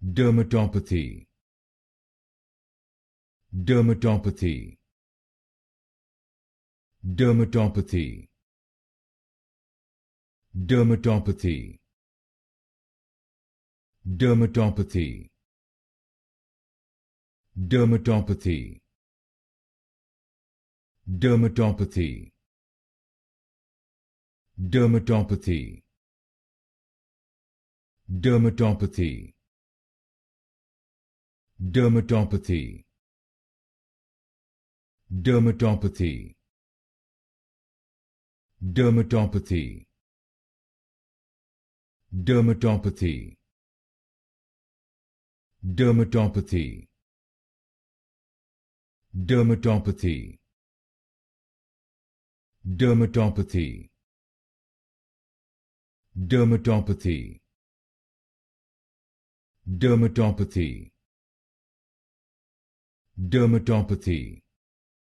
Dermatopathy. Dermatopathy. Dermatopathy. Dermatopathy. Dermatopathy. Dermatopathy. Dermatopathy. Dermatopathy. Dermatopathy. Dermatopathy. Dermatopathy. Dermatopathy. Dermatopathy. Dermatopathy. Dermatopathy. Dermatopathy. Dermatopathy. Dermatopathy. Dermatopathy.